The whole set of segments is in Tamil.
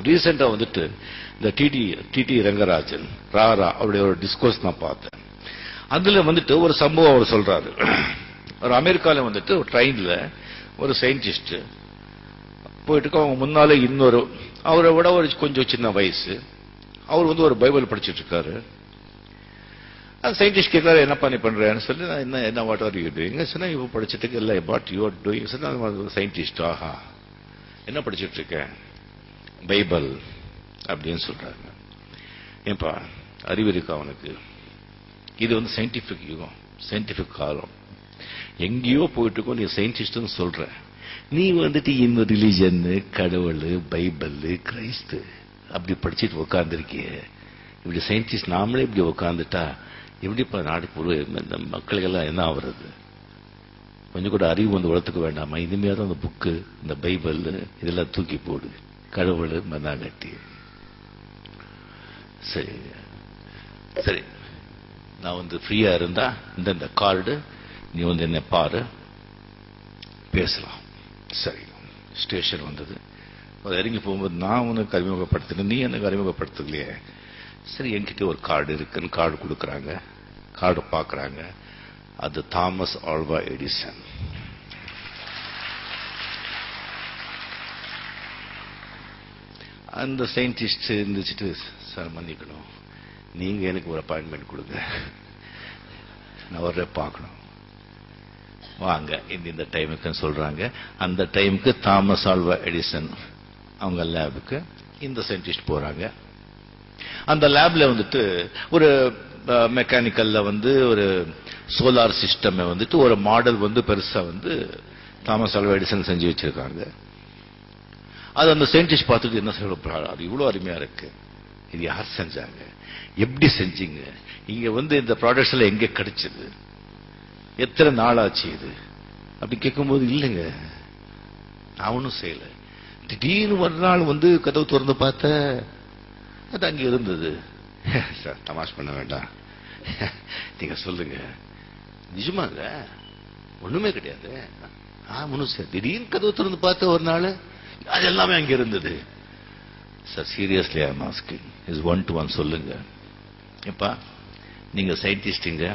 ரீசெண்டா வந்துட்டு இந்த டிடி ரங்கராஜன் ராரா அவருடைய ஒரு டிஸ்கோர்ஸ் நான் பார்த்தேன். அதுல வந்துட்டு ஒரு சம்பவம் அவர் சொல்றாரு. ஒரு அமெரிக்கால வந்துட்டு ஒரு ட்ரெயின்ல ஒரு சயின்டிஸ்ட் போயிட்டு அவங்க முன்னாலே இன்னொரு அவரை விட ஒரு கொஞ்சம் சின்ன வயசு அவர் வந்து ஒரு பைபிள் படிச்சுட்டு இருக்காரு. அந்த சயின்டிஸ்ட் கேட்கறாரு, என்னப்பா நீ பண்றேன்னு சொல்லி, என்ன வாட் ஆர் யூ டூயிங் சொன்னா, இவ படிச்சுட்டு இல்லை வாட் யூ ஆர் டூயிங் சொன்னா, சயின்டிஸ்ட் ஆஹா என்ன படிச்சுட்டு இருக்கேன், பைபிள் அப்படின்னு சொல்றாங்க. ஏன்பா அறிவு இருக்கா அவனுக்கு? இது வந்து சயின்டிபிக் யுகம், சயின்டிபிக் காலம். எங்கேயோ போயிட்டு இருக்கோம், நீ சயின்டிஸ்ட்னு சொல்ற. நீ வந்துட்டு இன்னும் ரிலிஜன், கடவுள், பைபிள், கிரைஸ்து அப்படி படிச்சுட்டு உட்கார்ந்துருக்கிய. இப்படி சயின்டிஸ்ட் நாமளே இப்படி உட்காந்துட்டா எப்படிப்பா நாடுக்கு இந்த மக்களுக்கெல்லாம் என்ன ஆகுறது? கொஞ்சம் கூட அறிவு வந்து வளர்த்துக்க வேண்டாமா? இனிமையாவது அந்த புக்கு, இந்த பைபிள் இதெல்லாம் தூக்கி போடு, கடவுள் மண்ணாங்கட்டி. சரி சரி, நான் வந்து ஃப்ரீயா இருந்தா இந்த கார்டு நீ வந்து என்ன பாரு, பேசலாம். சரி, ஸ்டேஷன் வந்தது. இறங்கி போகும்போது நான் உனக்கு அறிமுகப்படுத்தினேன், நீ எனக்கு அறிமுகப்படுத்தலையே. சரி, என்கிட்ட ஒரு கார்டு இருக்குன்னு கார்டு கொடுக்குறாங்க. கார்டு பார்க்குறாங்க, அது தாமஸ் ஆல்வா எடிசன். அந்த சயின்டிஸ்ட் இருந்துச்சுட்டு, சார் மன்னிக்கணும், நீங்க எனக்கு ஒரு அப்பாயின்மெண்ட் கொடுங்க, நான் ஒரு பார்க்கணும், வாங்க இந்த டைமுக்கு சொல்றாங்க. அந்த டைமுக்கு தாமஸ் ஆல்வா எடிசன் அவங்க லேபுக்கு இந்த சயின்டிஸ்ட் போறாங்க. அந்த லேப்ல வந்துட்டு ஒரு மெக்கானிக்கல்ல வந்து ஒரு சோலார் சிஸ்டம் வந்துட்டு ஒரு மாடல் வந்து பெருசா வந்து தாமஸ் ஆல்வா எடிசன் செஞ்சு வச்சிருக்காங்க. அது அந்த சயின்டிஸ்ட் பார்த்துட்டு என்ன சொல்றாரு, அது இவ்வளவு அருமையா இருக்கு, இது யார் செஞ்சாங்க, எப்படி செஞ்சீங்க, இங்க வந்து இந்த ப்ராடக்ட்ஸ் எல்லாம் எங்க கிடைச்சது, எத்தனை நாள் ஆச்சு இது அப்படி கேட்கும்போது, இல்லைங்க நான் ஒன்னும் செய்யல, திடீர்னு ஒரு நாள் வந்து கதவு திறந்து பார்த்த அது அங்க இருந்தது. சார் தமாஷ் பண்ண வேண்டாம், நீங்க சொல்லுங்க, நிஜமாங்க ஒண்ணுமே கிடையாது, ஒன்னும் சார் திடீர்னு கதவு திறந்து பார்த்த ஒரு நாள் அது எல்லாமே அங்க இருந்தது. Sir seriously I am asking, is 1 to 1 சொல்லுங்க. எப்பா நீங்க சயின்டிஸ்டுங்க,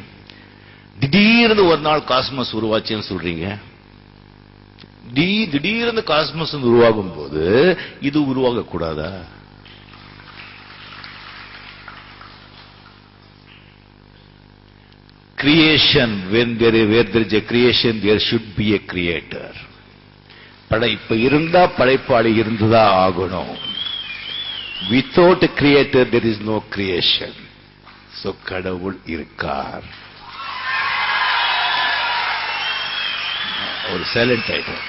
திடீர்னு ஒரு நாள் காஸ்மஸ் உருவாச்சுன்னு சொல்றீங்க, திடீர்னு காஸ்மஸ் உருவாகும் போது இது உருவாக கூடாதா? Creation, where there is a creation, there should be a creator. படைப்பு இருந்தா படைப்பாளி இருந்துதா ஆகணும். Without a creator there is no creation. So கடவுள் இருக்கார். ஒரு சைலண்ட் ஆயிடும்.